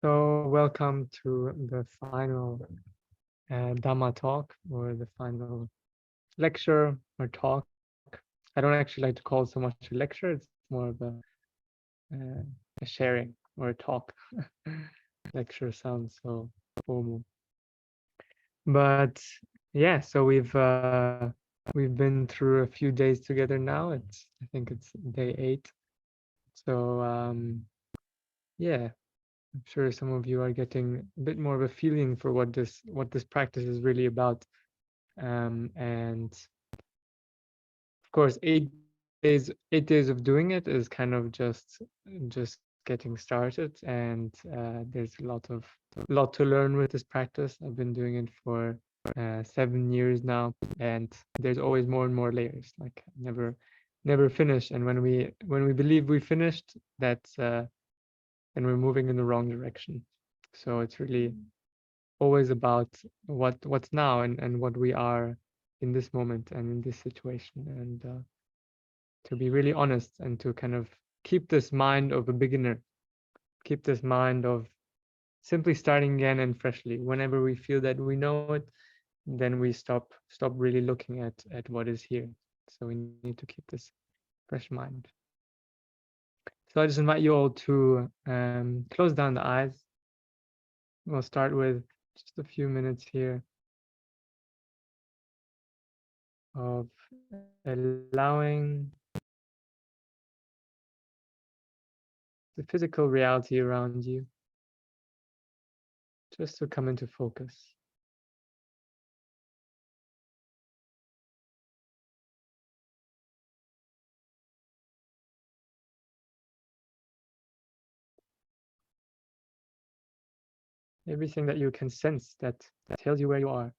So, welcome to the final Dhamma talk, or the final lecture or talk. I don't actually like to call it so much a lecture, it's more of uh, a sharing or a talk. Lecture sounds so formal. But yeah, so we've been through a few days together now. I think it's day 8. So yeah, I'm sure some of you are getting a bit more of a feeling for what this practice is really about. And of course, 8 days of doing it is kind of just getting started, and there's a lot to learn with this practice. I've been doing it for 7 years now, and there's always more and more layers. Like never finish. And when we believe we finished, that's then we're moving in the wrong direction. So it's really always about what's now, and what we are in this moment and in this situation, and to be really honest, and to kind of keep this mind of a beginner, keep this mind of simply starting again and freshly. Whenever we feel that we know it, then we stop really looking at what is here. So we need to keep this fresh mind. So I just invite you all to close down the eyes. We'll start with just a few minutes here of allowing the physical reality around you just to come into focus. Everything that you can sense that tells you where you are,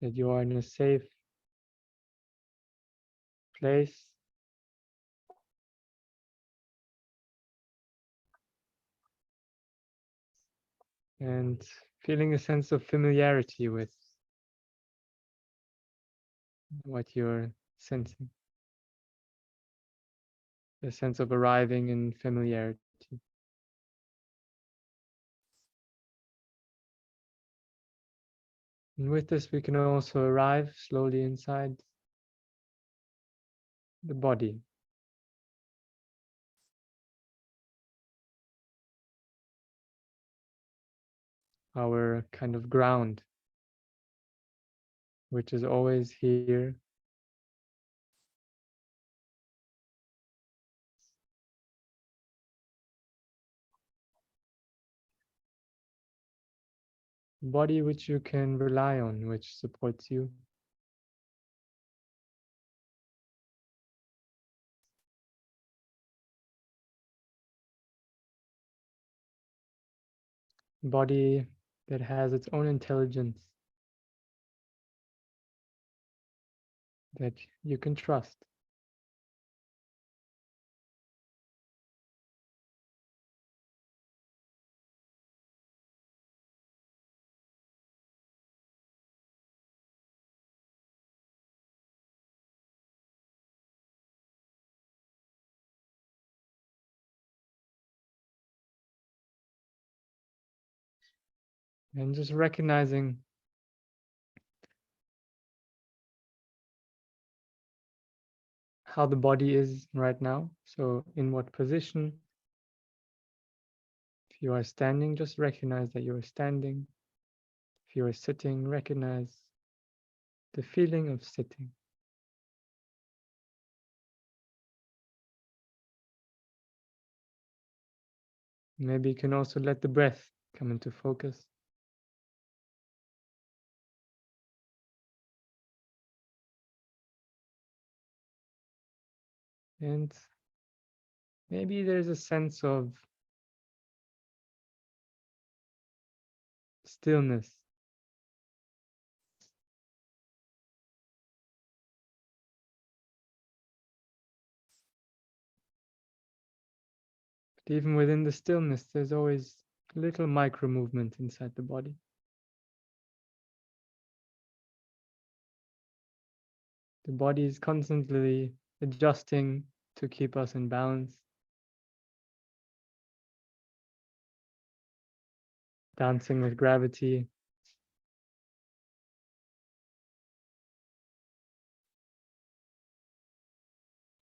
that you are in a safe place, and feeling a sense of familiarity with what you're sensing, a sense of arriving in familiarity. And with this, we can also arrive slowly inside the body, our kind of ground, which is always here, body which you can rely on, which supports you. Body that has its own intelligence, that you can trust. And just recognizing how the body is right now. So in what position. If you are standing, just recognize that you are standing. If you are sitting, recognize the feeling of sitting. Maybe you can also let the breath come into focus. And maybe there's a sense of stillness. But even within the stillness, there's always a little micro movement inside the body. The body is constantly adjusting to keep us in balance, dancing with gravity.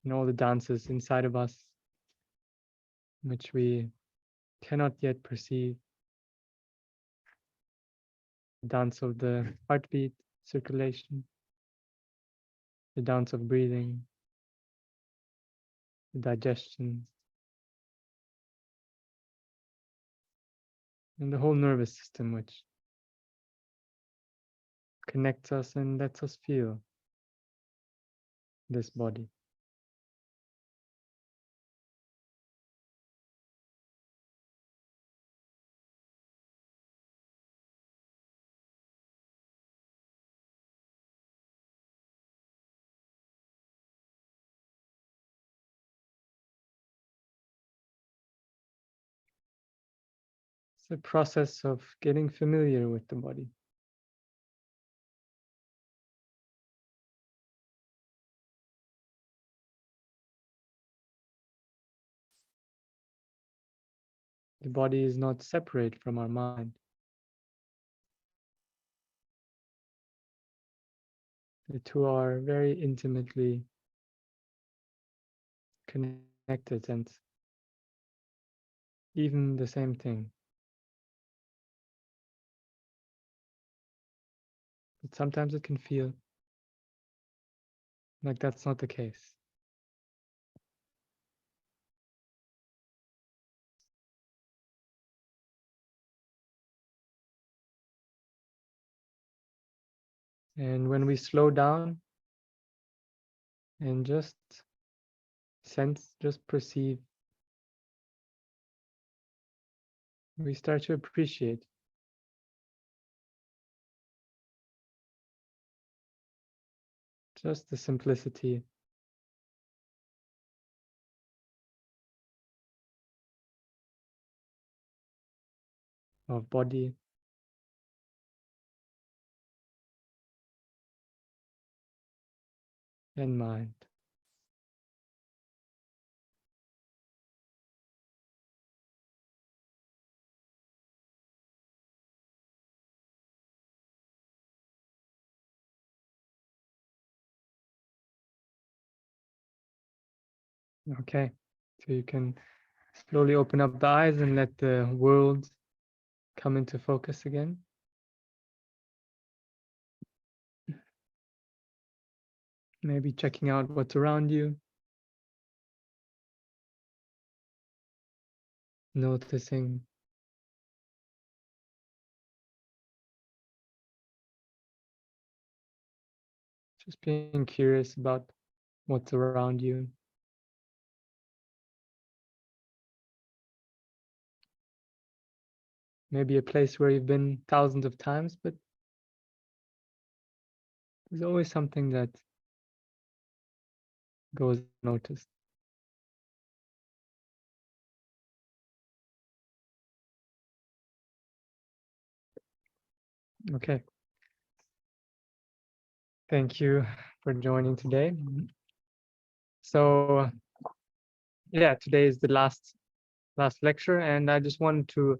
And all the dances inside of us, which we cannot yet perceive. The dance of the heartbeat, circulation, the dance of breathing, the digestion, and the whole nervous system, which connects us and lets us feel this body. It's a process of getting familiar with the body. The body is not separate from our mind. The two are very intimately connected and even the same thing. But sometimes it can feel like that's not the case. And when we slow down and just sense, just perceive, we start to appreciate just the simplicity of body and mind. Okay, so you can slowly open up the eyes and let the world come into focus again. Maybe checking out what's around you, noticing just being curious about what's around you. Maybe a place where you've been thousands of times, but there's always something that goes unnoticed. Okay, thank you for joining today. So yeah, today is the last lecture, and I just wanted to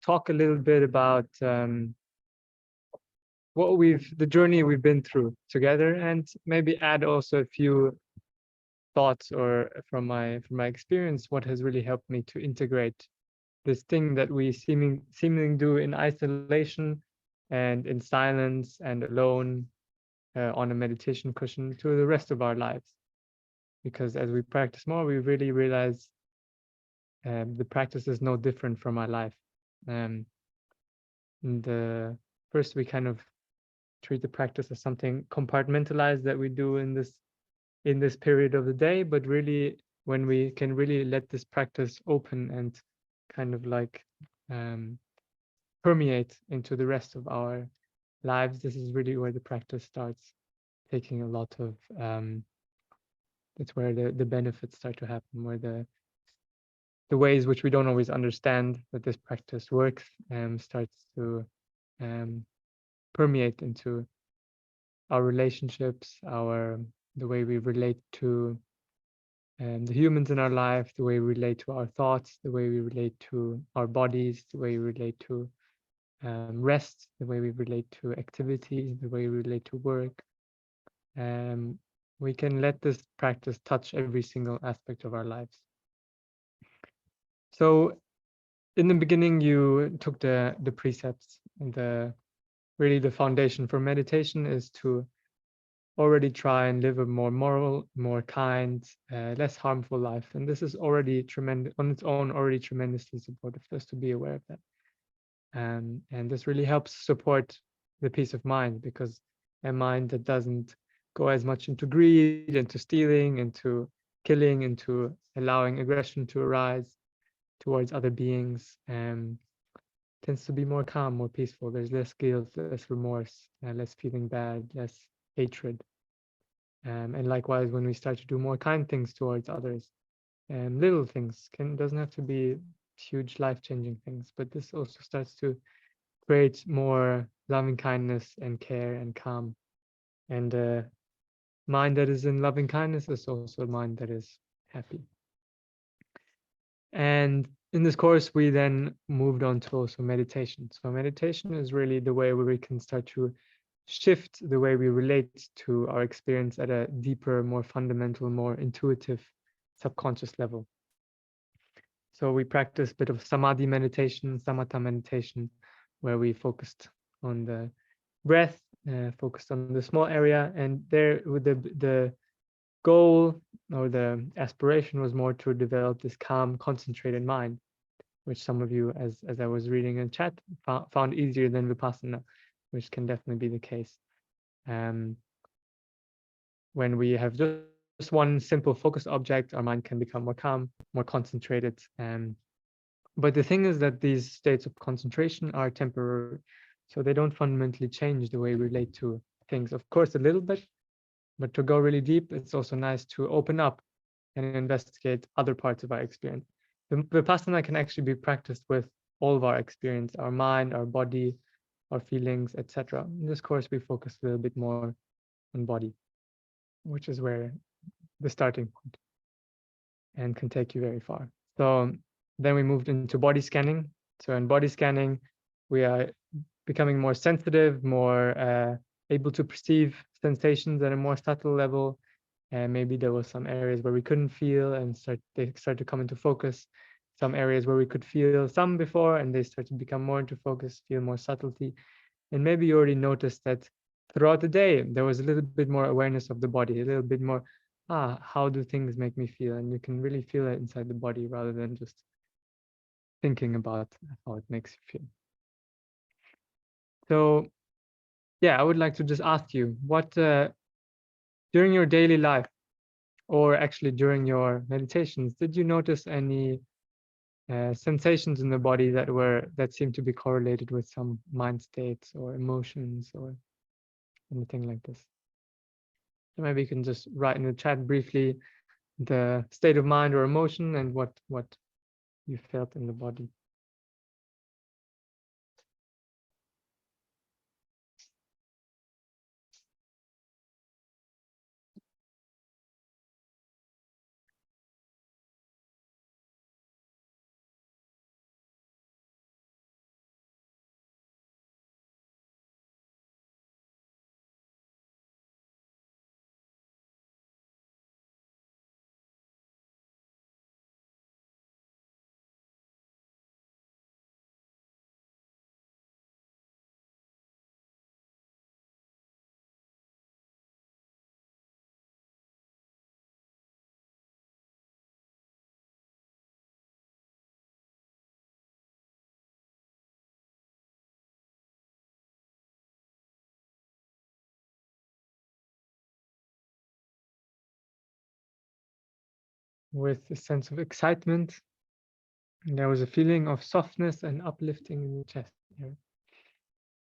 talk a little bit about the journey we've been through together, and maybe add also a few thoughts or from my experience, what has really helped me to integrate this thing that we seemingly do in isolation and in silence and alone on a meditation cushion to the rest of our lives. Because as we practice more, we really realize the practice is no different from our life. And first we kind of treat the practice as something compartmentalized that we do in this period of the day, but really when we can really let this practice open and kind of like permeate into the rest of our lives, this is really where the practice starts taking a lot of that's where the benefits start to happen, where the ways which we don't always understand that this practice works starts to permeate into our relationships, our the way we relate to the humans in our life, the way we relate to our thoughts, the way we relate to our bodies, the way we relate to rest, the way we relate to activity, the way we relate to work. Um, we can let this practice touch every single aspect of our lives. So in the beginning, you took the precepts, and really the foundation for meditation is to already try and live a more moral, more kind, less harmful life. And this is already tremendous on its own, already tremendously supportive, just to be aware of that. And this really helps support the peace of mind, because a mind that doesn't go as much into greed, into stealing, into killing, into allowing aggression to arise towards other beings, tends to be more calm, more peaceful. There's less guilt, less remorse, less feeling bad, less hatred. And likewise, when we start to do more kind things towards others, little things doesn't have to be huge life-changing things, but this also starts to create more loving kindness and care and calm. And a mind that is in loving kindness is also a mind that is happy. And in this course, we then moved on to also meditation. So meditation is really the way where we can start to shift the way we relate to our experience at a deeper, more fundamental, more intuitive, subconscious level. So we practice a bit of samadhi meditation, samatha meditation, where we focused on the breath, focused on the small area, and there with the goal or the aspiration was more to develop this calm, concentrated mind, which some of you, as I was reading in chat, found easier than Vipassana, which can definitely be the case. When we have just one simple focused object, our mind can become more calm, more concentrated. But the thing is that these states of concentration are temporary, so they don't fundamentally change the way we relate to things. Of course, a little bit, but to go really deep, it's also nice to open up and investigate other parts of our experience. Vipassana can actually be practiced with all of our experience, our mind, our body, our feelings, etc. In this course, we focus a little bit more on body, which is where the starting point and can take you very far. So then we moved into body scanning. So in body scanning, we are becoming more sensitive, more able to perceive sensations at a more subtle level. And maybe there was some areas where we couldn't feel and they start to come into focus. Some areas where we could feel some before and they start to become more into focus, feel more subtlety. And maybe you already noticed that throughout the day, there was a little bit more awareness of the body, a little bit more, how do things make me feel? And you can really feel it inside the body rather than just thinking about how it makes you feel. So yeah, I would like to just ask you, what during your daily life, or actually during your meditations, did you notice any sensations in the body that seem to be correlated with some mind states or emotions or anything like this? So maybe you can just write in the chat briefly the state of mind or emotion and what you felt in the body. With a sense of excitement, and there was a feeling of softness and uplifting in the chest here.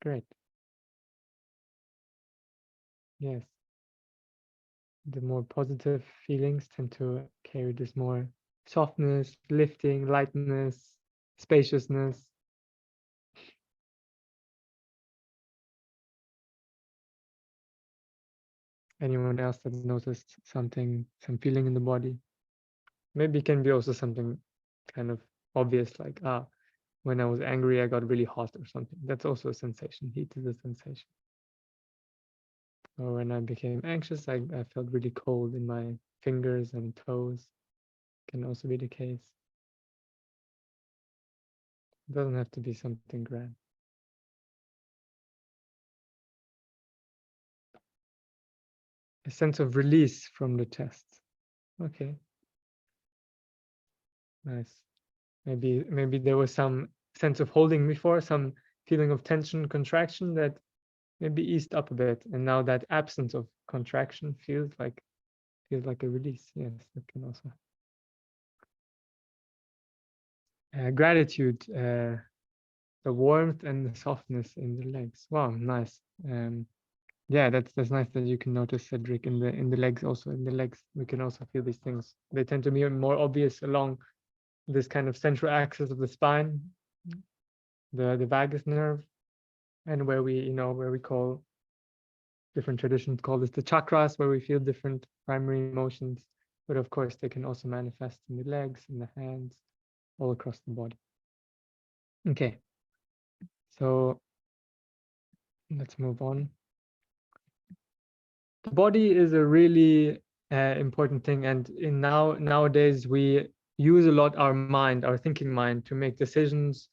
Great. Yes. The more positive feelings tend to carry this more softness, lifting, lightness, spaciousness. Anyone else that noticed something, some feeling in the body? Maybe it can be also something kind of obvious, like, when I was angry, I got really hot or something. That's also a sensation. Heat is a sensation. Or when I became anxious, I felt really cold in my fingers and toes. Can also be the case. It doesn't have to be something grand. A sense of release from the chest. Okay, nice. Maybe there was some sense of holding before, some feeling of tension, contraction that maybe eased up a bit, and now that absence of contraction feels like a release. Yes, that can also. Gratitude, the warmth and the softness in the legs. Wow, nice. Yeah, that's nice that you can notice, Cedric, in the legs also. In the legs, we can also feel these things. They tend to be more obvious along this kind of central axis of the spine, the vagus nerve, and where we call different traditions call this the chakras, where we feel different primary emotions. But of course, they can also manifest in the legs, in the hands, all across the body. Okay, so let's move on. The body is a really important thing, and nowadays we use a lot our mind, our thinking mind, to make decisions,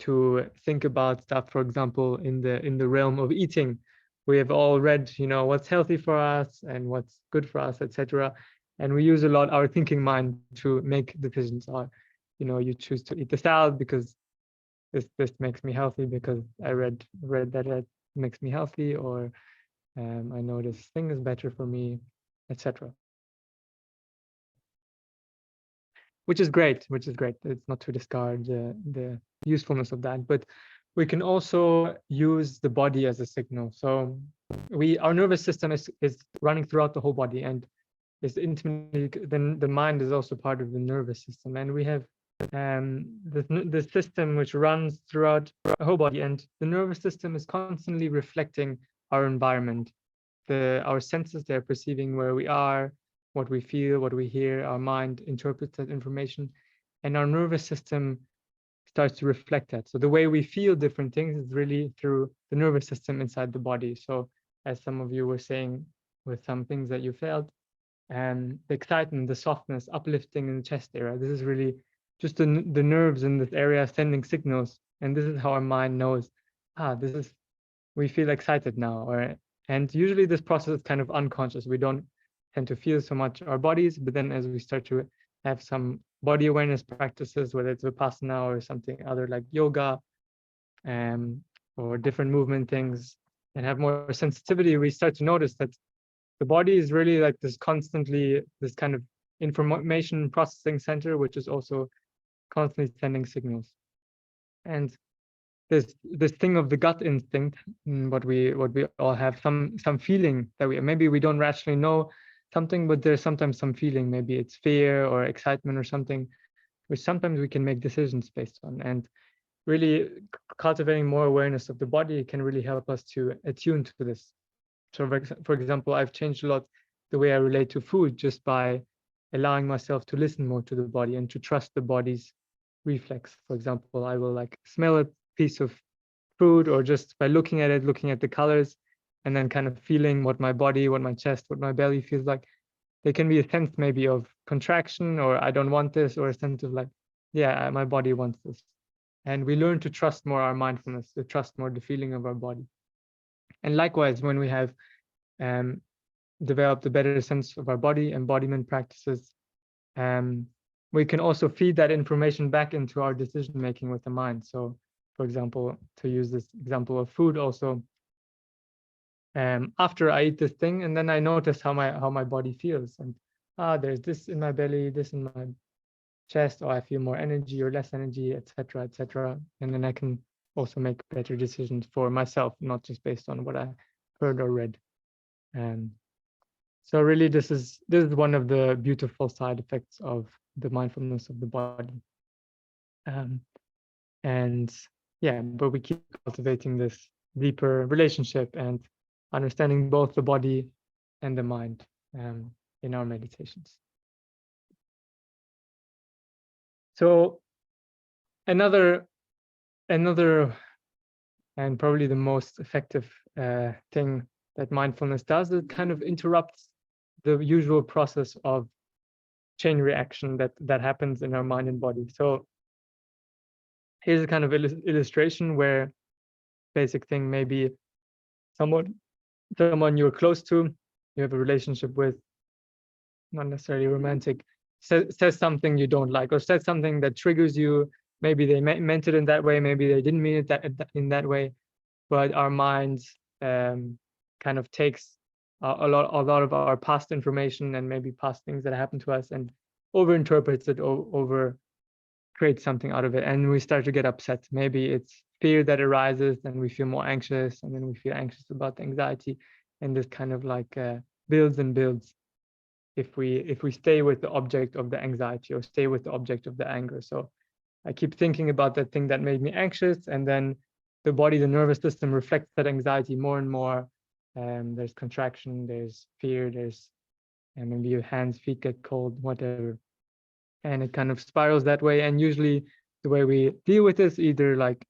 to think about stuff. For example, in the realm of eating, we have all read, what's healthy for us and what's good for us, etc. And we use a lot our thinking mind to make decisions. Or, you choose to eat the salad because this makes me healthy because I read that it makes me healthy, or I know this thing is better for me, etc. Which is great. It's not to discard the usefulness of that, but we can also use the body as a signal. So our nervous system is running throughout the whole body, and is intimately, then the mind is also part of the nervous system, and we have the system which runs throughout the whole body, and the nervous system is constantly reflecting our environment. Our senses, they're perceiving where we are, what we feel, what we hear. Our mind interprets that information, and our nervous system starts to reflect that. So the way we feel different things is really through the nervous system inside the body. So as some of you were saying with some things that you felt, and the excitement, the softness, uplifting in the chest area, this is really just the nerves in this area sending signals, and this is how our mind knows, this is, we feel excited now. And usually this process is kind of unconscious. We don't tend to feel so much our bodies, but then as we start to have some body awareness practices, whether it's Vipassana or something other like yoga, um, or different movement things, and have more sensitivity, we start to notice that the body is really like this kind of information processing center, which is also constantly sending signals. And this thing of the gut instinct, what we all have, some feeling that maybe we don't rationally know something, but there's sometimes some feeling, maybe it's fear or excitement or something, which sometimes we can make decisions based on. And really cultivating more awareness of the body can really help us to attune to this. So for example, I've changed a lot the way I relate to food just by allowing myself to listen more to the body and to trust the body's reflex. For example, I will like smell a piece of food, or just by looking at it, looking at the colors, and then kind of feeling what my body, what my chest, what my belly feels like. There can be a sense maybe of contraction, or I don't want this, or a sense of like, yeah, my body wants this. And we learn to trust more our mindfulness, to trust more the feeling of our body. And likewise, when we have um, developed a better sense of our body, embodiment practices, um, we can also feed that information back into our decision making with the mind. So, for example, to use this example of food, also, after I eat this thing, and then I notice how my body feels, and there's this in my belly, this in my chest, or I feel more energy or less energy, etc., etc. And then I can also make better decisions for myself, not just based on what I heard or read. And so really, this is one of the beautiful side effects of the mindfulness of the body. Um, and yeah, but we keep cultivating this deeper relationship and understanding both the body and the mind in our meditations. So another and probably the most effective thing that mindfulness does, it kind of interrupts the usual process of chain reaction that happens in our mind and body. So here's a kind of illustration where basic thing, maybe someone you're close to, you have a relationship with, not necessarily romantic, says something you don't like, or says something that triggers you. Maybe they meant it in that way, maybe they didn't mean it in that way, but our minds kind of takes a lot of our past information and maybe past things that happened to us and overinterprets it, over creates something out of it, and we start to get upset. Maybe it's fear that arises, and we feel more anxious, and then we feel anxious about the anxiety, and this kind of like builds and builds if we stay with the object of the anxiety or stay with the object of the anger. So I keep thinking about that thing that made me anxious, and then the body, the nervous system reflects that anxiety more and more. There's contraction, there's fear, there's and maybe your hands, feet get cold, whatever. And it kind of spirals that way. And usually the way we deal with this, either like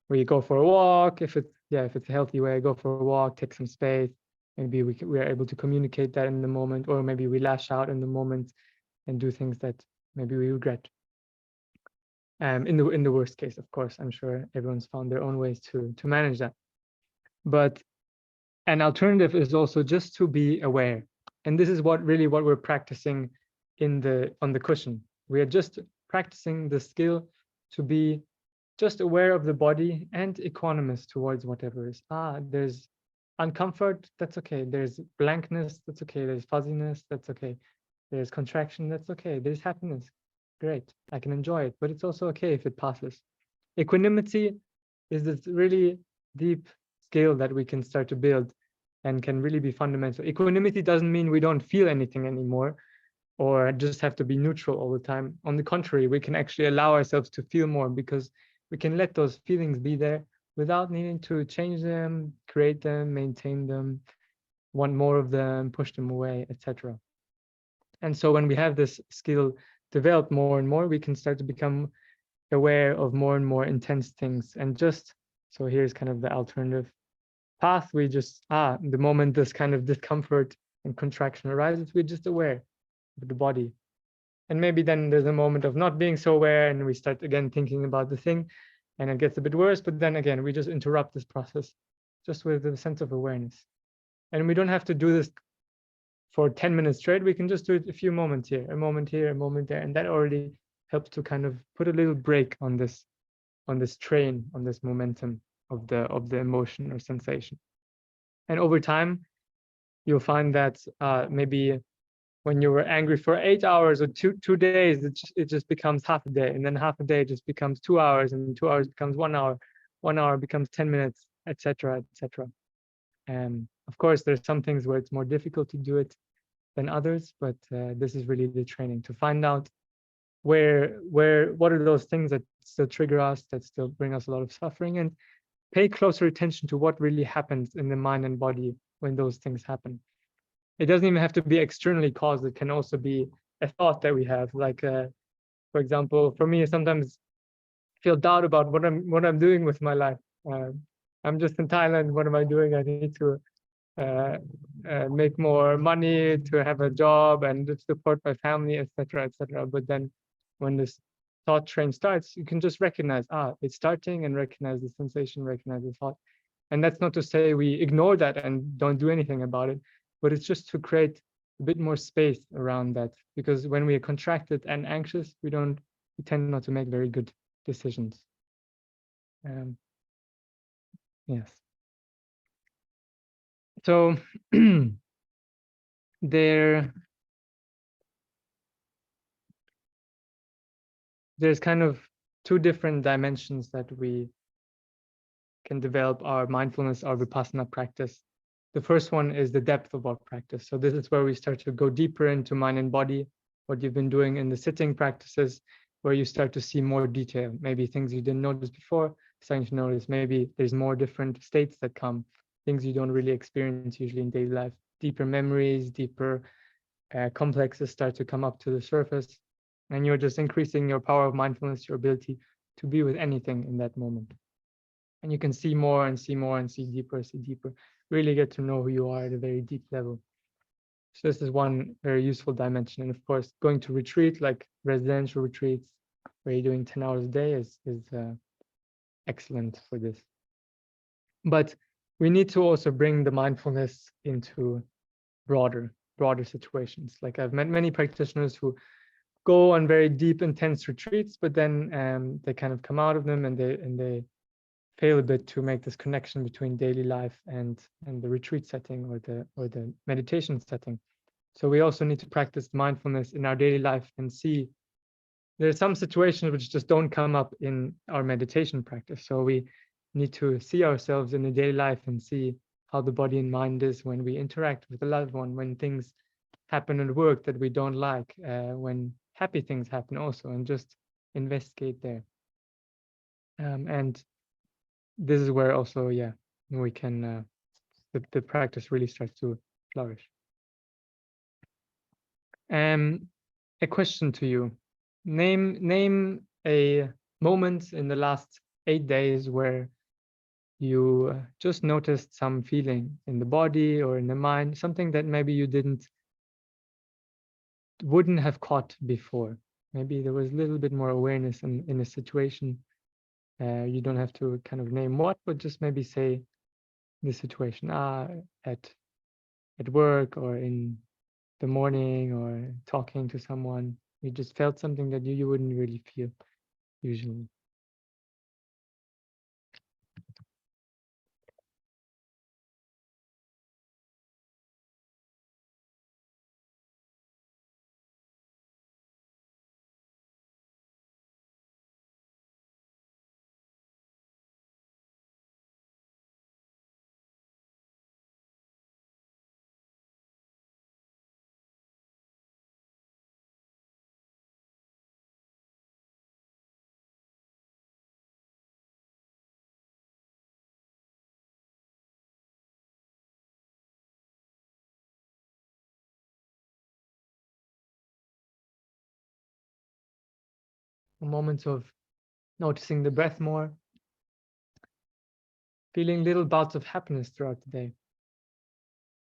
we go for a walk, if it's a healthy way, go for a walk, take some space. Maybe we are able to communicate that in the moment, or maybe we lash out in the moment and do things that maybe we regret. In the worst case, of course, I'm sure everyone's found their own ways to manage that. But an alternative is also just to be aware. And this is what we're practicing on the cushion. We are just practicing the skill to be just aware of the body and equanimous towards whatever is. There's uncomfort, that's okay. There's blankness, that's okay. There's fuzziness, that's okay. There's contraction, that's okay. There's happiness, great. I can enjoy it, but it's also okay if it passes. Equanimity is this really deep skill that we can start to build and can really be fundamental. Equanimity doesn't mean we don't feel anything anymore or just have to be neutral all the time. On the contrary, we can actually allow ourselves to feel more, because we can let those feelings be there without needing to change them, create them, maintain them, want more of them, push them away, etc. And so when we have this skill developed more and more, we can start to become aware of more and more intense things. And just so here's kind of the alternative path. We just the moment this kind of discomfort and contraction arises, we're just aware of the body. And maybe then there's a moment of not being so aware, and we start again thinking about the thing, and it gets a bit worse. But then again, we just interrupt this process just with a sense of awareness. And we don't have to do this for 10 minutes straight. We can just do it a few moments here, a moment here, a moment there, and that already helps to kind of put a little break on this train, on this momentum of the emotion or sensation. And over time, you'll find that maybe when you were angry for 8 hours or two days, it just becomes half a day, and then half a day just becomes 2 hours, and 2 hours becomes 1 hour, 1 hour becomes 10 minutes, etc., etc. And of course, there's some things where it's more difficult to do it than others, but this is really the training to find out what are those things that still trigger us, that still bring us a lot of suffering, and pay closer attention to what really happens in the mind and body when those things happen. It doesn't even have to be externally caused. It can also be a thought that we have. Like, for example, for me, sometimes I feel doubt about what I'm doing with my life. I'm just in Thailand. What am I doing? I need to make more money, to have a job, and to support my family, etc., etc. But then, when this thought train starts, you can just recognize, it's starting, and recognize the sensation, recognize the thought. And that's not to say we ignore that and don't do anything about it, but it's just to create a bit more space around that, because when we are contracted and anxious, we tend not to make very good decisions. Yes. So there's kind of two different dimensions that we can develop our mindfulness, our Vipassana practice. The first one is the depth of our practice. So this is where we start to go deeper into mind and body, what you've been doing in the sitting practices, where you start to see more detail, maybe things you didn't notice before, starting to notice maybe there's more different states that come, things you don't really experience usually in daily life. deeper memories, deeper complexes start to come up to the surface, and you're just increasing your power of mindfulness, your ability to be with anything in that moment. And you can see more and see more and see deeper, really get to know who you are at a very deep level. So this is one very useful dimension. And of course, going to retreat, like residential retreats, where you're doing 10 hours a day is excellent for this. But we need to also bring the mindfulness into broader situations. Like I've met many practitioners who go on very deep, intense retreats, but then they kind of come out of them and they fail a bit to make this connection between daily life and the retreat setting or the meditation setting. So we also need to practice mindfulness in our daily life and see there are some situations which just don't come up in our meditation practice. So we need to see ourselves in the daily life and see how the body and mind is when we interact with a loved one, when things happen at work that we don't like, when happy things happen also, and just investigate there. And this is where also, yeah, we can, the practice really starts to flourish. A question to you. Name a moment in the last 8 days where you just noticed some feeling in the body or in the mind, something that maybe you wouldn't have caught before. Maybe there was a little bit more awareness in a situation. You don't have to kind of name what, but just maybe say the situation at work or in the morning or talking to someone. You just felt something that you wouldn't really feel usually. Moments of noticing the breath more, feeling little bouts of happiness throughout the day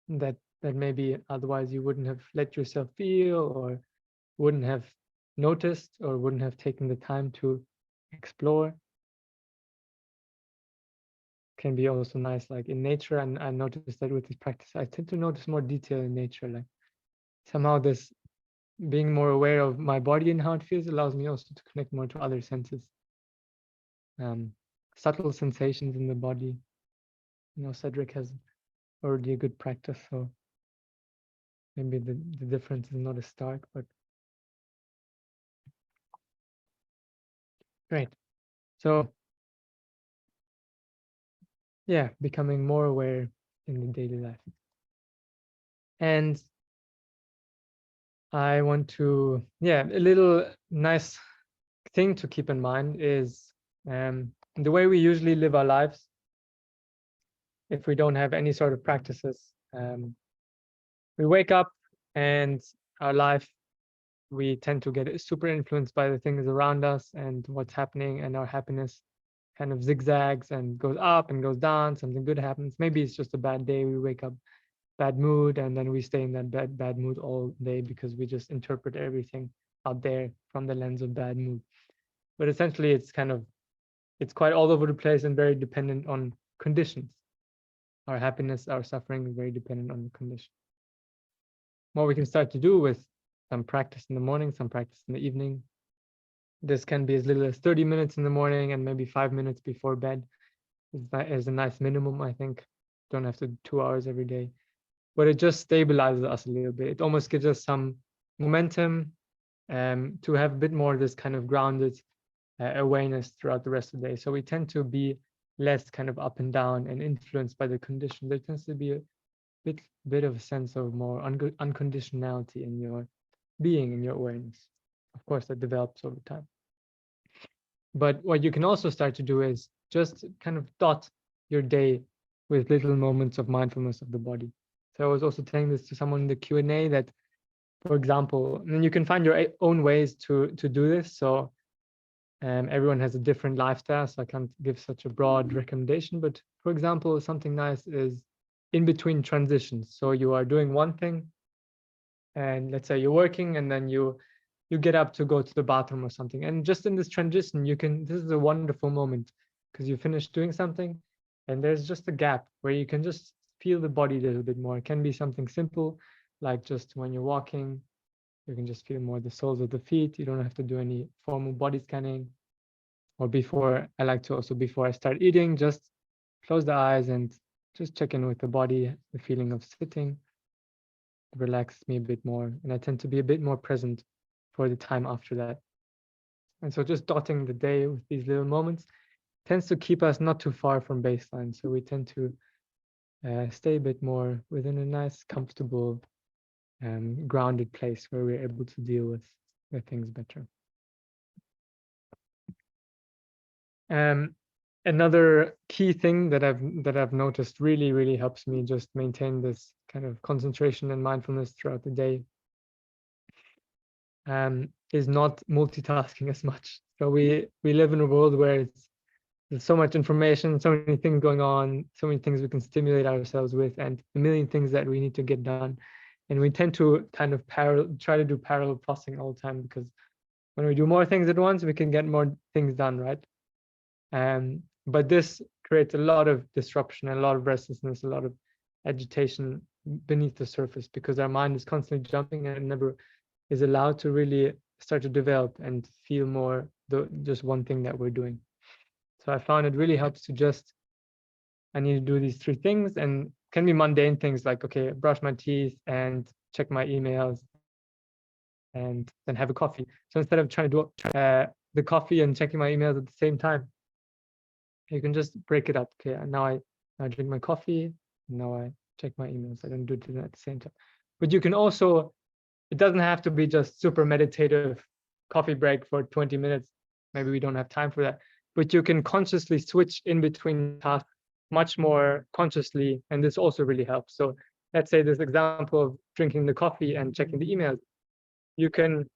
that maybe otherwise you wouldn't have let yourself feel or wouldn't have noticed or wouldn't have taken the time to explore. Can be also nice, like in nature, and I noticed that with this practice I tend to notice more detail in nature. Like somehow this being more aware of my body and how it feels allows me also to connect more to other senses, subtle sensations in the body. Cedric has already a good practice, so maybe the difference is not as stark, but great. So yeah, becoming more aware in the daily life. And I want to, a little nice thing to keep in mind is the way we usually live our lives. If we don't have any sort of practices, we wake up and our life, we tend to get super influenced by the things around us and what's happening, and our happiness kind of zigzags and goes up and goes down. Something good happens. Maybe it's just a bad day. We wake up bad mood, and then we stay in that bad mood all day because we just interpret everything out there from the lens of bad mood. But essentially, it's quite all over the place and very dependent on conditions. Our happiness, our suffering is very dependent on the condition. What we can start to do with some practice in the morning, some practice in the evening. This can be as little as 30 minutes in the morning and maybe 5 minutes before bed is a nice minimum, I think. Don't have to do 2 hours every day. But it just stabilizes us a little bit. It almost gives us some momentum to have a bit more of this kind of grounded awareness throughout the rest of the day. So we tend to be less kind of up and down and influenced by the condition. There tends to be a bit of a sense of more unconditionality in your being, in your awareness. Of course, that develops over time. But what you can also start to do is just kind of dot your day with little moments of mindfulness of the body. So I was also telling this to someone in the Q&A that, for example, and you can find your own ways to do this. So everyone has a different lifestyle, so I can't give such a broad recommendation. But for example, something nice is in between transitions. So you are doing one thing, and let's say you're working, and then you get up to go to the bathroom or something. And just in this transition, this is a wonderful moment because you finish doing something, and there's just a gap where you can just feel the body a little bit more. It can be something simple, like just when you're walking, you can just feel more the soles of the feet. You don't have to do any formal body scanning. Or before, I like to also, before I start eating, just close the eyes and just check in with the body, the feeling of sitting relaxes me a bit more. And I tend to be a bit more present for the time after that. And so just dotting the day with these little moments tends to keep us not too far from baseline. So we tend to stay a bit more within a nice, comfortable, grounded place where we're able to deal with things better. Another key thing that I've noticed really helps me just maintain this kind of concentration and mindfulness throughout the day is not multitasking as much. So we live in a world where there's so much information, so many things going on, so many things we can stimulate ourselves with, and a million things that we need to get done. And we tend to kind of try to do parallel processing all the time, because when we do more things at once, we can get more things done, right? But this creates a lot of disruption, a lot of restlessness, a lot of agitation beneath the surface, because our mind is constantly jumping and it never is allowed to really start to develop and feel more just one thing that we're doing. So I found it really helps to just, I need to do these 3 things, and can be mundane things like, okay, brush my teeth and check my emails and then have a coffee. So instead of trying to do the coffee and checking my emails at the same time, you can just break it up. Okay, now I drink my coffee, now I check my emails. I don't do it at the same time. But you can also, it doesn't have to be just super meditative coffee break for 20 minutes. Maybe we don't have time for that. But you can consciously switch in between tasks much more consciously, and this also really helps. So let's say this example of drinking the coffee and checking the emails. You can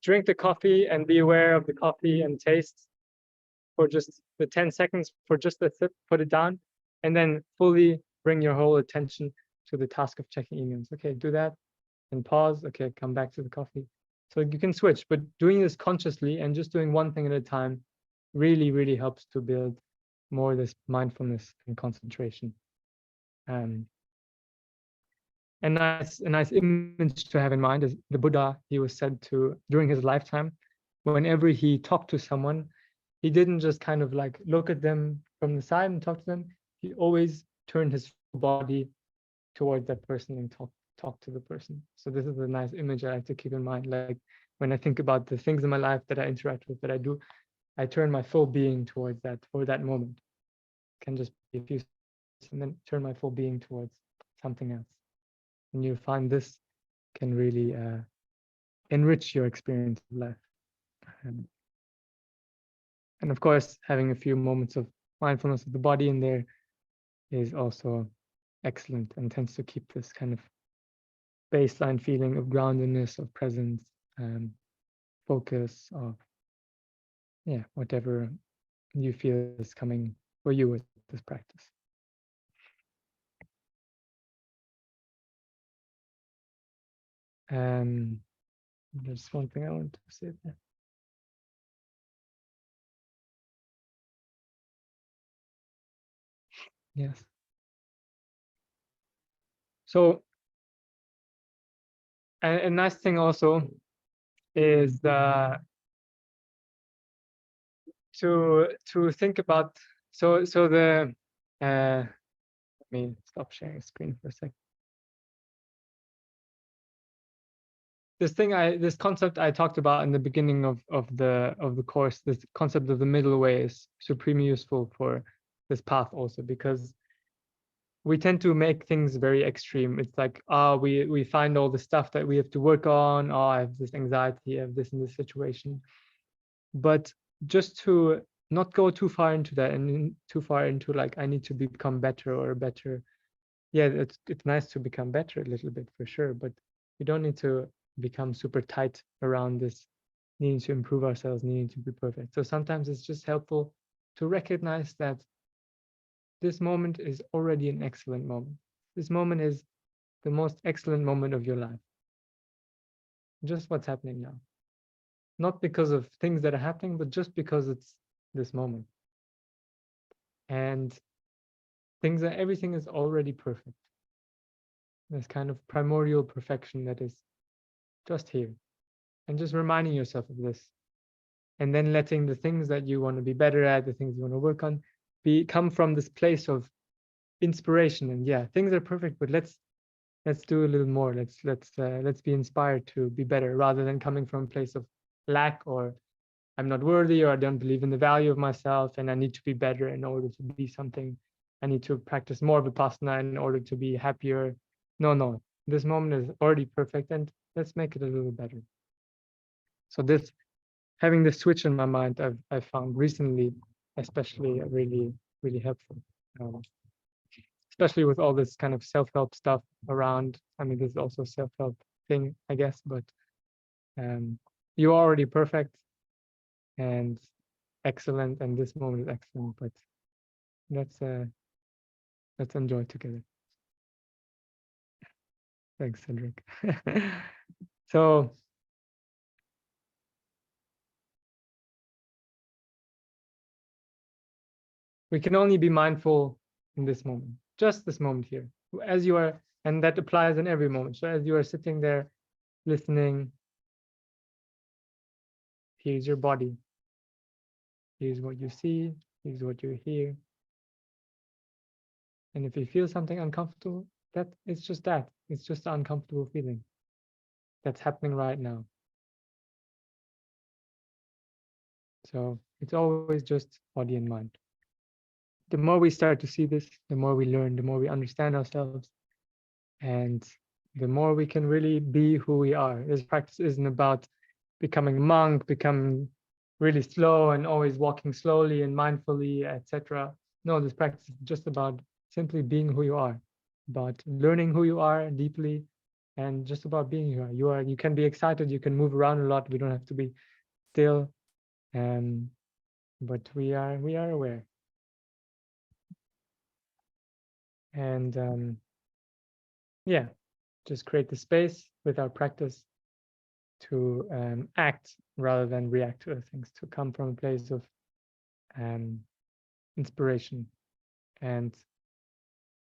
drink the coffee and be aware of the coffee and taste for just the 10 seconds, for just a sip, put it down, and then fully bring your whole attention to the task of checking emails. Okay, do that and pause. Okay, come back to the coffee. So you can switch, but doing this consciously and just doing one thing at a time really helps to build more this mindfulness and concentration. A nice image to have in mind is the Buddha. He was said to, during his lifetime, whenever he talked to someone, he didn't just kind of like look at them from the side and talk to them. He always turned his body towards that person and talk to the person. So this is a nice image I like to keep in mind. Like when I think about the things in my life that I interact with, that I do, I turn my full being towards that for that moment. It can just be a few seconds, and then turn my full being towards something else. And you find this can really enrich your experience of life. And of course, having a few moments of mindfulness of the body in there is also excellent and tends to keep this kind of baseline feeling of groundedness, of presence, focus, of whatever you feel is coming for you with this practice. There's one thing I want to say there. Yes. So a nice thing also is to think about, so the let me stop sharing screen for a second. This concept I talked about in the beginning of the course, this concept of the middle way, is supremely useful for this path also, because we tend to make things very extreme. It's like, we find all the stuff that we have to work on. I have this anxiety, I have this in this situation. But just to not go too far into that, and too far into like, I need to become better or a better yeah, it's nice to become better a little bit for sure, but we don't need to become super tight around this needing to improve ourselves, needing to be perfect. So sometimes it's just helpful to recognize that this moment is already an excellent moment. This moment is the most excellent moment of your life. Just what's happening now. Not because of things that are happening, but just because it's this moment. And everything is already perfect. This kind of primordial perfection that is just here. And just reminding yourself of this. And then letting the things that you want to be better at, the things you want to work on, come from this place of inspiration. And yeah, things are perfect, but let's do a little more. Let's be inspired to be better, rather than coming from a place of lack, or I'm not worthy, or I don't believe in the value of myself, and I need to be better in order to be something. I need to practice more Vipassana in order to be happier. No, this moment is already perfect, and let's make it a little better. So this, having this switch in my mind, I've found recently, especially really helpful. Um, Especially with all this kind of self-help stuff around. I mean, this is also a self-help thing, I guess, but you're already perfect and excellent, and this moment is excellent, but let's enjoy together. Thanks, Cedric. So we can only be mindful in this moment, just this moment here, as you are, and that applies in every moment. So as you are sitting there listening, here's your body, here's what you see, here's what you hear. And if you feel something uncomfortable, it's just that. It's just an uncomfortable feeling that's happening right now. So it's always just body and mind. The more we start to see this, the more we learn, the more we understand ourselves, and the more we can really be who we are. This practice isn't about becoming a monk, becoming really slow and always walking slowly and mindfully, etc. No, this practice is just about simply being who you are, about learning who you are deeply, and just about being who you are. You can be excited, you can move around a lot. We don't have to be still, but we are aware. And yeah, just create the space with our practice to act rather than react to things, to come from a place of inspiration and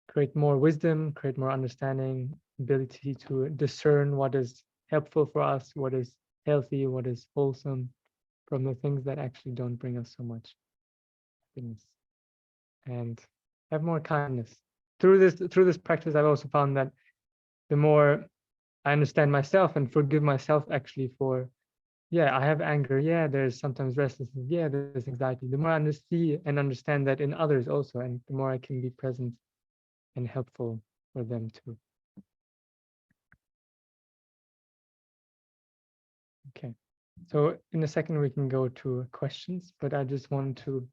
create more wisdom, create more understanding, ability to discern what is helpful for us, what is healthy, what is wholesome, from the things that actually don't bring us so much happiness, and have more kindness. Through this practice, I've also found that the more I understand myself and forgive myself actually for, yeah, I have anger. Yeah, there's sometimes restlessness. Yeah, there's anxiety. The more I see and understand that in others also, and the more I can be present and helpful for them too. Okay. So in a second we can go to questions, but I just want to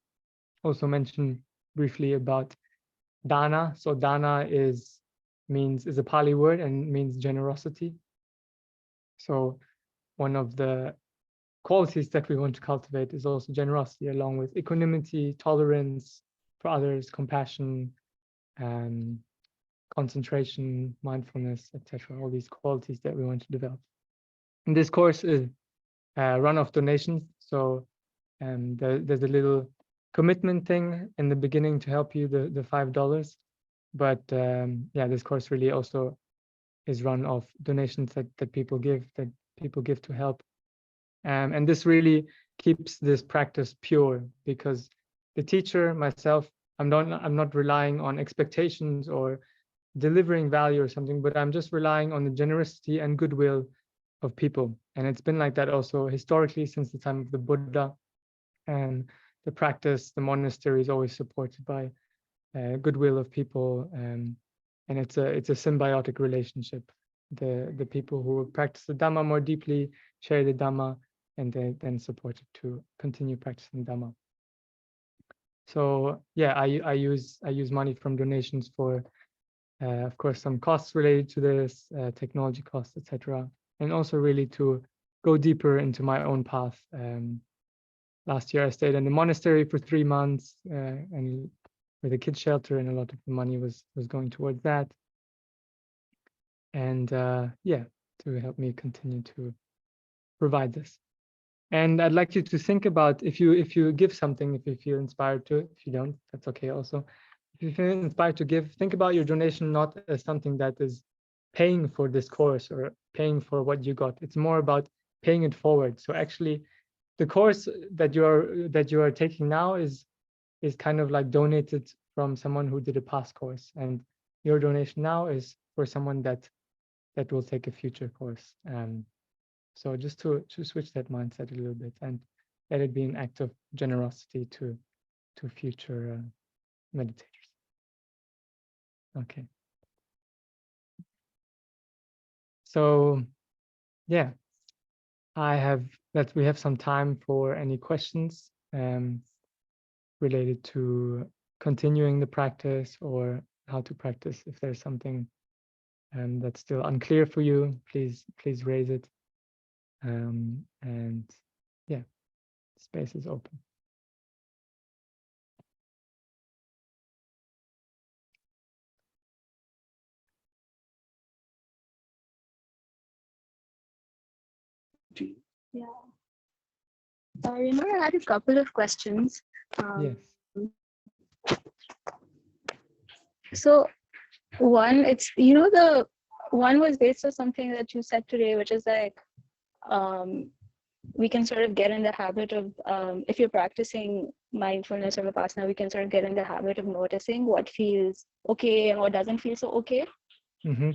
also mention briefly about dana. So dana is a Pali word and means generosity. So one of the qualities that we want to cultivate is also generosity, along with equanimity, tolerance for others, compassion, and concentration, mindfulness, etc. All these qualities that we want to develop. And this course is run off donations. So there's a little commitment thing in the beginning to help you, the $5. But yeah, this course really also is run off donations that people give to help. And this really keeps this practice pure, because the teacher, myself, I'm not relying on expectations or delivering value or something, but I'm just relying on the generosity and goodwill of people. And it's been like that also historically since the time of the Buddha. And the practice, the monastery is always supported by goodwill of people, and it's a symbiotic relationship. The people who practice the Dhamma more deeply share the Dhamma, and they then support it to continue practicing Dhamma. So yeah, I use money from donations for of course, some costs related to this, technology costs, etc. And also really to go deeper into my own path. Last year, I stayed in the monastery for 3 months and with a kids shelter, and a lot of the money was going towards that. And yeah, to help me continue to provide this. And I'd like you to think about, if you give something, if you feel inspired to, if you don't, that's okay also. If you feel inspired to give, think about your donation not as something that is paying for this course or paying for what you got. It's more about paying it forward. So actually, the course that you are taking now is kind of like donated from someone who did a past course, and your donation now is for someone that will take a future course. So just to switch that mindset a little bit and let it be an act of generosity to future meditators. Okay. So yeah, we have some time for any questions related to continuing the practice or how to practice. If there's something that's still unclear for you, please raise it. And yeah, space is open. Yeah. I remember I had a couple of questions. Yes. So one, the one was based on something that you said today, which is like, we can sort of get in the habit of, if you're practicing mindfulness or Vipassana, we can sort of get in the habit of noticing what feels okay and what doesn't feel so okay. Mm-hmm.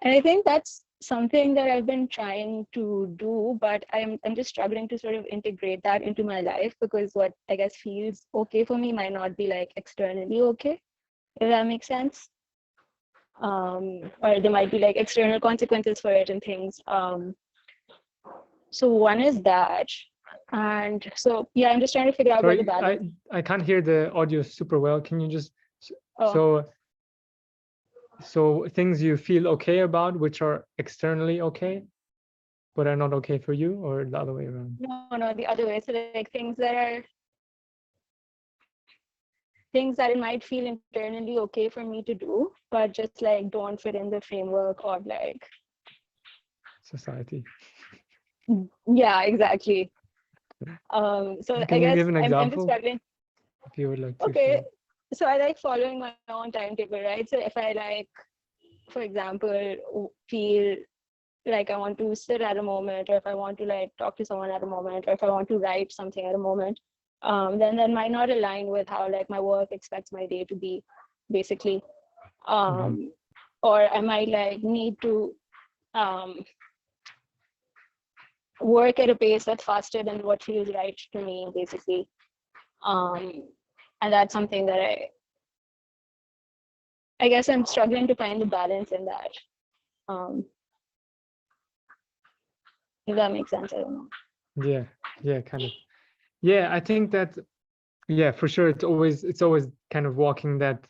And I think that's something that I've been trying to do, but I'm just struggling to sort of integrate that into my life, because what I guess feels okay for me might not be like externally okay, if that makes sense. Or there might be like external consequences for it and things. So one is that, and so yeah, I'm just trying to figure out where the balance. I can't hear the audio super well. Can you just so things you feel okay about, which are externally okay, but are not okay for you, or the other way around? No, the other way. So like things that it might feel internally okay for me to do, but just like don't fit in the framework of like Society. Yeah, exactly. So Can I you guess give an I'm just example struggling. if you would like to? Okay, so I like following my own timetable, right? So if I like, for example, feel like I want to sit at a moment, or if I want to like talk to someone at a moment, or if I want to write something at a moment, then that might not align with how like my work expects my day to be, basically. Or I might like need to work at a pace that's faster than what feels right to me, basically. And that's something that I guess I'm struggling to find the balance in that. If that makes sense, I don't know. Yeah, kind of. Yeah, I think that, yeah, for sure. It's always kind of walking that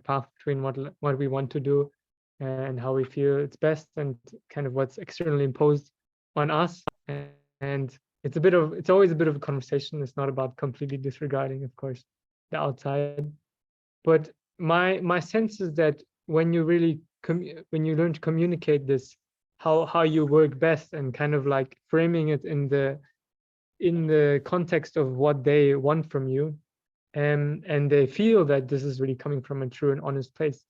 path between what we want to do and how we feel it's best, and kind of what's externally imposed on us. And it's always a bit of a conversation. It's not about completely disregarding, of course, the outside. But my sense is that when you really when you learn to communicate this, how you work best, and kind of like framing it in the context of what they want from you, and they feel that this is really coming from a true and honest place,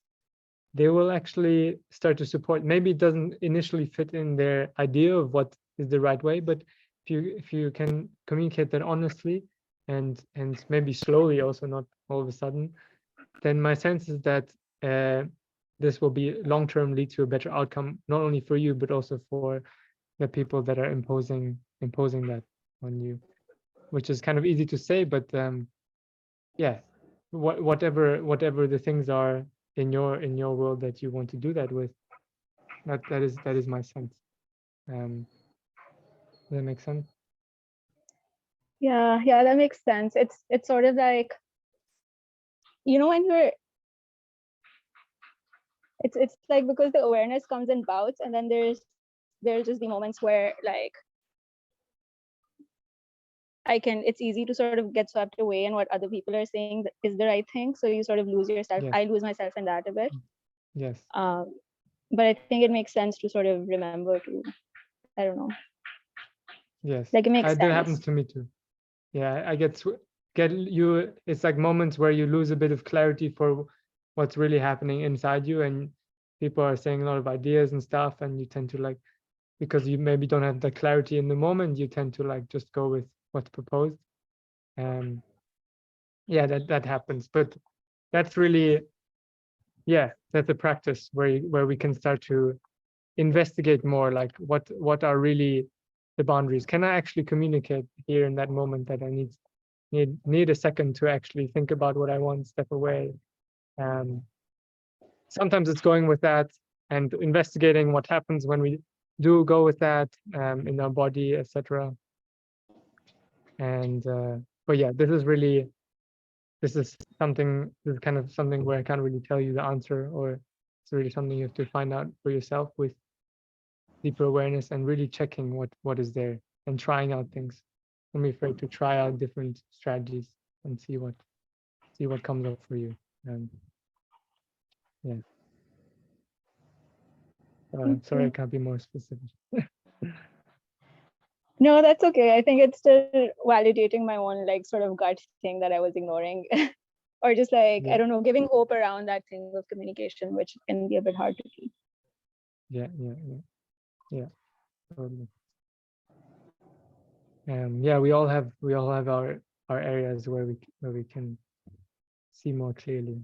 they will actually start to support. Maybe it doesn't initially fit in their idea of what is the right way, but if you can communicate that honestly, and maybe slowly also, not all of a sudden, then my sense is that this will be long-term lead to a better outcome, not only for you, but also for the people that are imposing that on you, which is kind of easy to say, but yeah, whatever the things are in your world that you want to do that with, that is my sense. Does that make sense? Yeah, that makes sense. It's sort of like, when you're it's like because the awareness comes in bouts, and then there's just the moments where like it's easy to sort of get swept away in what other people are saying that is the right thing. So you sort of lose yourself. Yes. I lose myself in that a bit. Yes. But I think it makes sense to sort of remember to, I don't know, Yes. like it makes That happens sense. to me too. Yeah, I get you. It's like moments where you lose a bit of clarity for what's really happening inside you, and people are saying a lot of ideas and stuff, and you tend to like, because you maybe don't have the clarity in the moment, you tend to like just go with what's proposed. Yeah, that happens, but that's really, yeah, that's a practice where we can start to investigate more, like what are really the boundaries. Can I actually communicate here in that moment that I need a second to actually think about what I want, step away. Um, Sometimes it's going with that and investigating what happens when we do go with that, in our body, etc. And but yeah, this is kind of something where I can't really tell you the answer, or it's really something you have to find out for yourself with deeper awareness and really checking what is there and trying out things. Don't be afraid to try out different strategies and see what comes up for you. Yeah. Sorry, I Okay. can't be more specific. No, that's okay. I think it's still validating my own like sort of gut thing that I was ignoring. Or just like, I Yeah, don't know, giving hope around that thing of communication, which can be a bit hard to keep. yeah. Totally. Yeah, we all have our areas where we can see more clearly.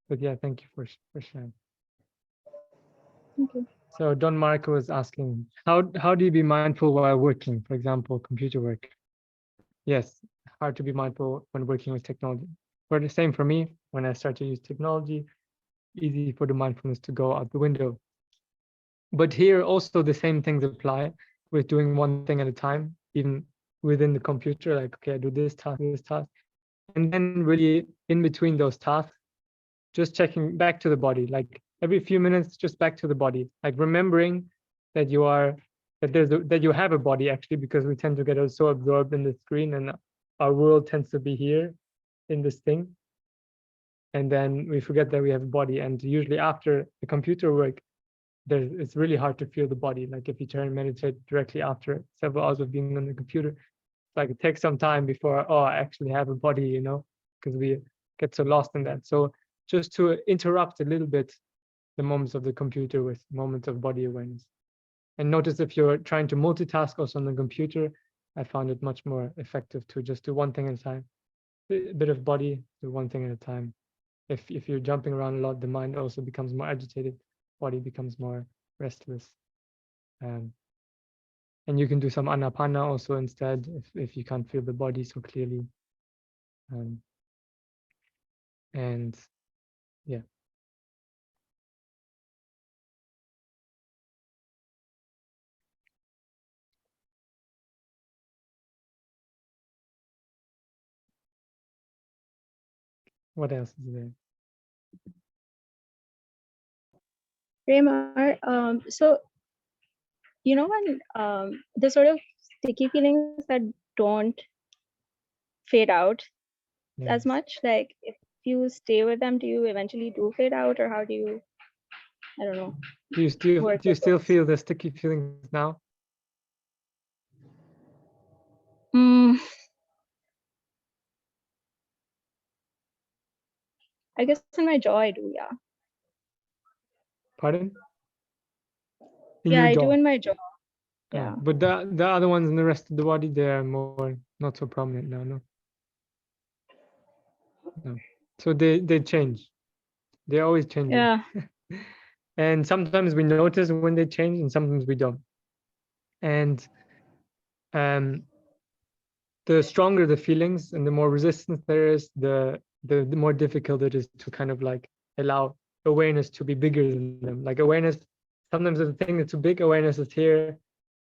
But yeah, thank you for sharing. Okay. So Don Marco was asking, how do you be mindful while working, for example, computer work? Yes, hard to be mindful when working with technology. But the same for me, when I start to use technology, easy for the mindfulness to go out the window. But here also the same things apply with doing one thing at a time, even within the computer, like, okay, I do this task. And then really in between those tasks, just checking back to the body, like every few minutes, just back to the body, like remembering that that you have a body actually, because we tend to get so absorbed in the screen and our world tends to be here in this thing. And then we forget that we have a body. And usually after the computer work, it's really hard to feel the body. Like if you try and meditate directly after several hours of being on the computer, like it takes some time before, oh, I actually have a body, because we get so lost in that. So just to interrupt a little bit the moments of the computer with moments of body awareness. And notice if you're trying to multitask also on the computer, I found it much more effective to just do one thing at a time. A bit of body, do one thing at a time. If you're jumping around a lot, the mind also becomes more agitated, body becomes more restless. Um, and you can do some anapana also instead if you can't feel the body so clearly. Um, and yeah, what else is there? Raymar, so you know when the sort of sticky feelings that don't fade out as Yes. much, like if you stay with them, do you eventually do fade out, or how do you, I don't know, work Do you with still those? feel the sticky feelings now? Mm, I guess in my jaw I do, yeah. Pardon? In Yeah, your I do jaw? in my jaw. Oh, Yeah. but the other ones in the rest of the body, they're more not so prominent now, no? No. So they change. They're always changing. Yeah. And sometimes we notice when they change and sometimes we don't. And um, the stronger the feelings and the more resistance there is, the more difficult it is to kind of like allow awareness to be bigger than them. Like awareness, sometimes the thing that's too big, awareness is here,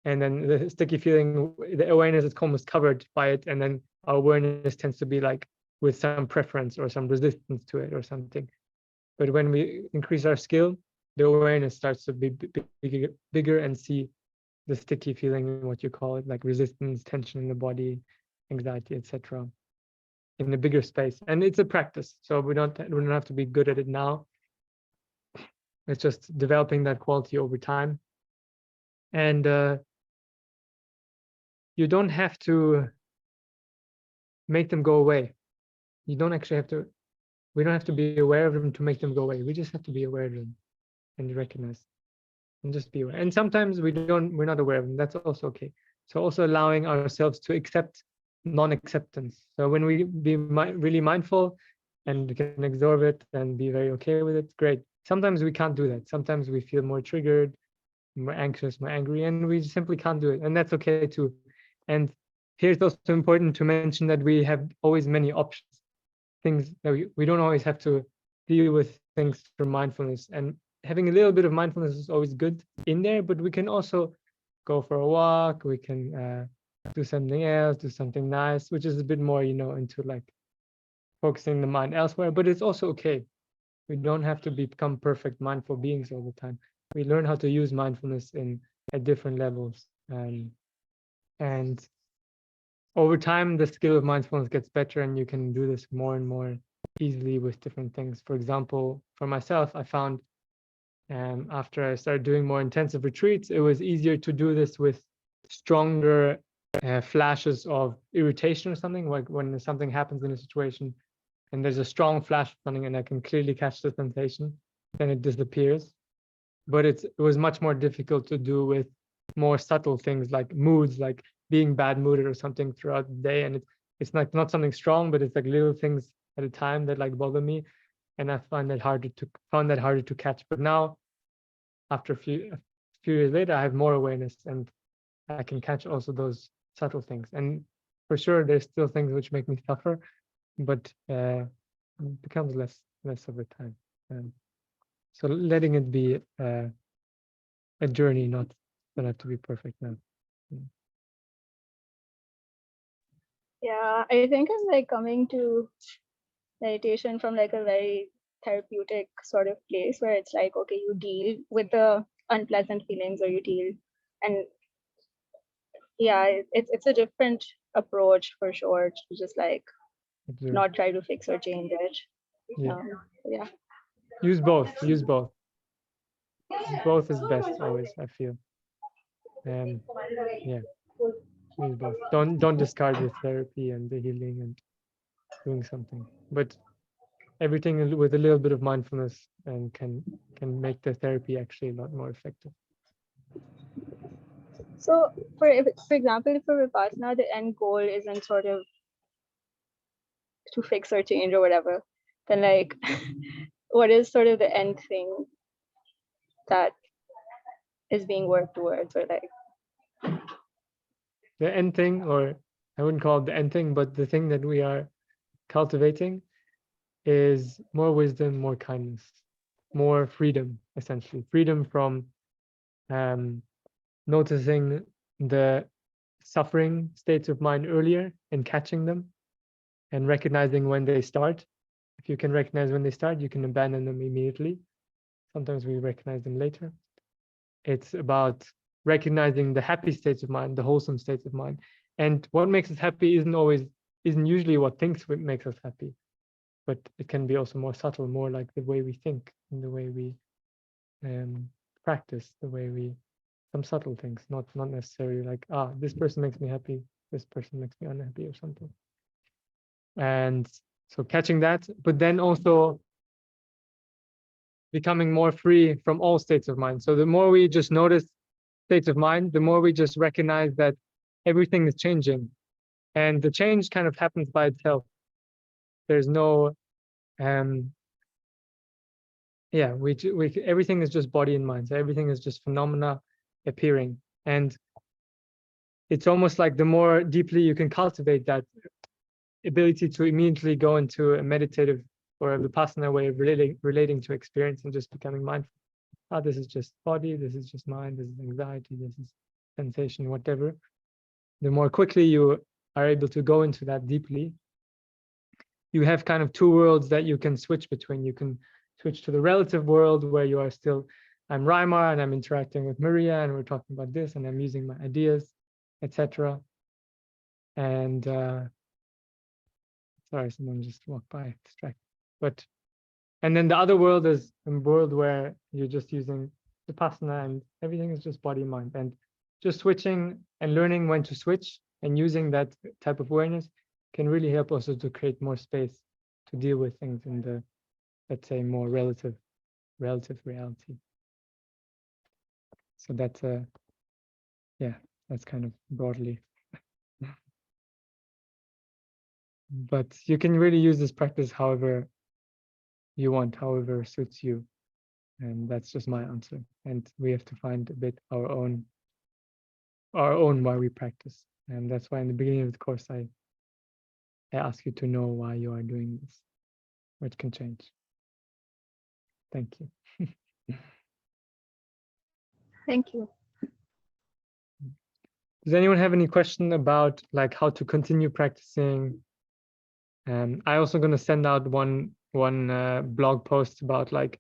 and then the sticky feeling, the awareness is almost covered by it, and then our awareness tends to be like with some preference or some resistance to it or something. But when we increase our skill, the awareness starts to be bigger and see the sticky feeling, what you call it, like resistance, tension in the body, anxiety, etc., in a bigger space. And it's a practice, so we don't have to be good at it now. It's just developing that quality over time. And you don't have to make them go away. You don't actually have to. We don't have to be aware of them to make them go away. We just have to be aware of them and recognize and just be aware. And sometimes we're not aware of them. That's also okay. So also allowing ourselves to accept non-acceptance. So when we be really mindful and can absorb it and be very okay with it, great. Sometimes we can't do that. Sometimes we feel more triggered, more anxious, more angry, and we simply can't do it. And that's okay too. And here's also important to mention that we have always many options, things that we don't always have to deal with things through mindfulness. And having a little bit of mindfulness is always good in there, but we can also go for a walk, we can do something else, do something nice, which is a bit more, into like focusing the mind elsewhere. But it's also okay. We don't have to become perfect mindful beings all the time. We learn how to use mindfulness at different levels. And over time, the skill of mindfulness gets better, and you can do this more and more easily with different things. For example, for myself, I found after I started doing more intensive retreats, it was easier to do this with stronger flashes of irritation or something, like when something happens in a situation and there's a strong flash of something and I can clearly catch the sensation, then it disappears. But it was much more difficult to do with more subtle things like moods, like being bad mooded or something throughout the day. And it's like not something strong, but it's like little things at a time that like bother me. And I found that harder to catch. But now, after a few years later, I have more awareness and I can catch also those subtle things. And for sure, there's still things which make me suffer, but it becomes less of a time. So letting it be a journey, not have to be perfect now. Yeah, I think it's like coming to meditation from like a very therapeutic sort of place where it's like, okay, you deal with the unpleasant feelings, or you deal, and yeah, it's a different approach for sure, to just like Observe. not try to fix or change it. Yeah. Yeah. Use both. Both is best always, I feel. Yeah. Use both. Don't discard the therapy and the healing and doing something, but everything with a little bit of mindfulness and can make the therapy actually a lot more effective. So for example, for Vipassana, the end goal isn't sort of to fix or change or whatever, then like what is sort of the end thing that is being worked towards, or like The end thing, or I wouldn't call it the end thing, but the thing that we are cultivating is more wisdom, more kindness, more freedom, essentially. Freedom from noticing the suffering states of mind earlier and catching them and recognizing when they start. If you can recognize when they start, you can abandon them immediately. Sometimes we recognize them later. It's about recognizing the happy states of mind, the wholesome states of mind. And what makes us happy isn't usually what makes us happy, but it can be also more subtle, more like the way we think and the way we practice, some subtle things, not necessarily like, this person makes me happy, this person makes me unhappy or something. And so catching that, but then also becoming more free from all states of mind. So the more we just notice states of mind, the more we just recognize that everything is changing, and the change kind of happens by itself. There's no everything is just body and mind. So everything is just phenomena appearing. And it's almost like the more deeply you can cultivate that ability to immediately go into a meditative or a Vipassana way of relating to experience and just becoming mindful. This is just body, this is just mind, this is anxiety, this is sensation, whatever. The more quickly you are able to go into that deeply, you have kind of two worlds that you can switch between. You can switch to the relative world where you are still, I'm Raimar and I'm interacting with Maria and we're talking about this and I'm using my ideas, etc. And sorry, someone just walked by, distracted. But and then the other world is a world where you're just using Vipassana and everything is just body mind, and just switching and learning when to switch and using that type of awareness can really help also to create more space to deal with things in the, let's say, more relative reality. So that's yeah, that's kind of broadly. But you can really use this practice however you want, however suits you. And that's just my answer. And we have to find a bit our own why we practice. And that's why in the beginning of the course, I ask you to know why you are doing this, which can change. Thank you. Thank you. Does anyone have any question about like how to continue practicing? I also going to send out one blog post about like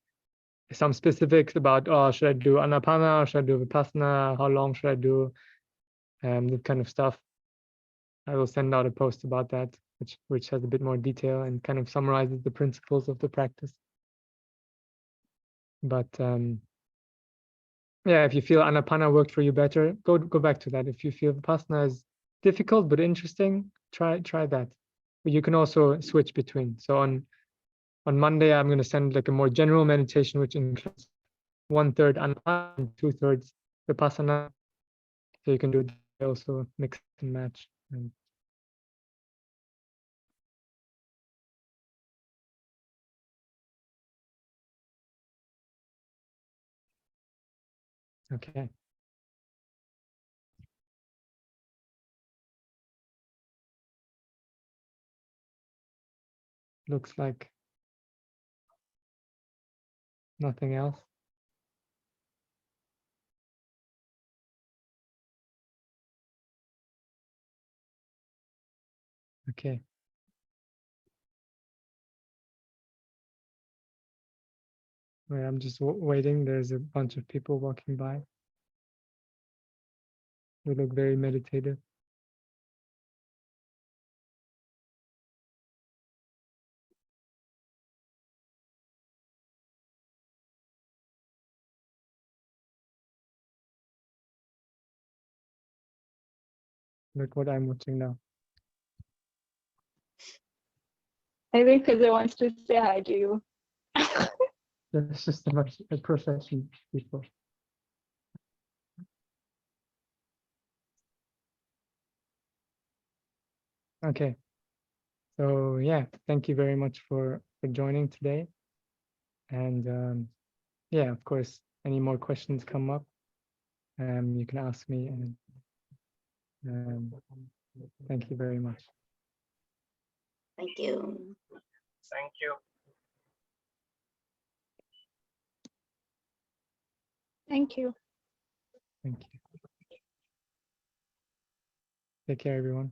some specifics about, oh, should I do Anapana or should I do Vipassana? How long should I do? That kind of stuff. I will send out a post about that, which has a bit more detail and kind of summarizes the principles of the practice. But yeah, if you feel Anapana worked for you better, go back to that. If you feel Vipassana is difficult but interesting, try that. But you can also switch between. So on Monday, I'm going to send like a more general meditation, which includes 1/3 Anapana and 2/3 Vipassana. So you can do it also, mix and match. Okay. Looks like nothing else. Okay. Wait, I'm just waiting. There's a bunch of people walking by. They look very meditative. Look what I'm watching now. I think Kizzer wants to say hi to you. There's just a bunch of professional people. Okay. So yeah, thank you very much for joining today. And yeah, of course, any more questions come up, you can ask me. And thank you very much. Thank you. Thank you. Thank you. Thank you. Take care, everyone.